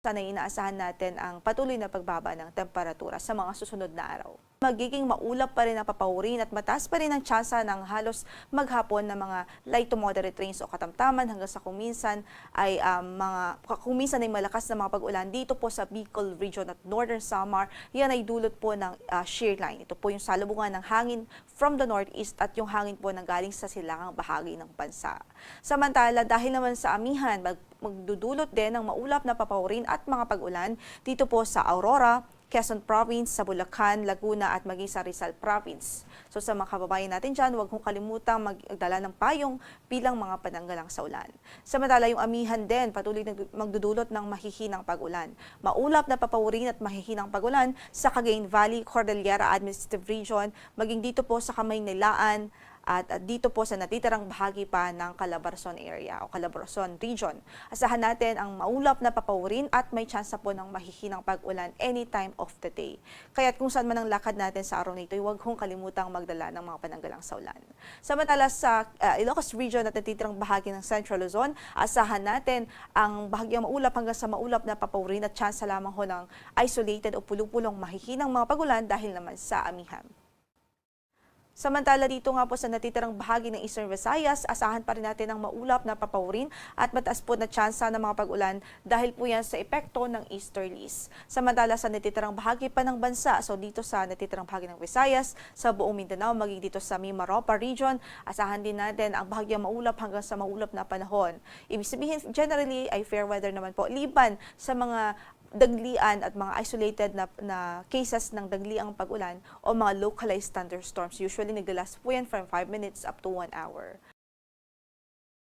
Sana inaasahan natin ang patuloy na pagbaba ng temperatura sa mga susunod na araw. Magiging maulap pa rin ang papaurin at mataas pa rin ang tsansa ng halos maghapon na mga light to moderate rains o katamtaman hanggang sa kuminsan ay malakas na mga pag-ulan dito po sa Bicol Region at Northern Samar. Yan ay dulot po ng shear line. Ito po yung salubungan ng hangin from the northeast at yung hangin po na galing sa silangang bahagi ng bansa. Samantala, dahil naman sa amihan, magdudulot din ng maulap na papaurin at mga pag-ulan dito po sa Aurora, Quezon Province, sa Bulacan, Laguna at maging sa Rizal Province. So sa mga kababayan natin dyan, huwag kong kalimutang magdala ng payong bilang mga pananggalang sa ulan. Samantala yung amihan din, patuloy magdudulot ng mahihinang pag-ulan. Maulap na papaurin at mahihinang pag-ulan sa Cagayan Valley, Cordillera Administrative Region, maging dito po sa Kamaynilaan, at dito po sa natitirang bahagi pa ng Calabarzon area o Calabarzon Region. Asahan natin ang maulap na papaurin at may tsansa po ng mahihinang pag-ulan anytime of the day. Kaya't kung saan man ang lakad natin sa araw na ito, huwag kong kalimutang magdala ng mga pananggalang sa ulan. Samantala sa Ilocos Region at natitirang bahagi ng Central Luzon, asahan natin ang bahagyang maulap hanggang sa maulap na papaurin at tsansa lamang ho ng isolated o pulupulong mahihinang mga pag-ulan dahil naman sa amihan. Samantala dito nga po sa natitirang bahagi ng Eastern Visayas, asahan pa rin natin ang maulap na papaurin at mataas po na tsansa ng mga pag-ulan dahil po yan sa epekto ng easterlies. Samantala sa natitirang bahagi pa ng bansa, so dito sa natitirang bahagi ng Visayas, sa buong Mindanao, maging dito sa Mimaropa Region, asahan din natin ang bahagyang maulap hanggang sa maulap na panahon. Ibig sabihin, generally ay fair weather naman po, liban sa mga daglian at mga isolated na cases ng dagliang pag-ulan o mga localized thunderstorms. Usually naglalast po yan from 5 minutes up to 1 hour.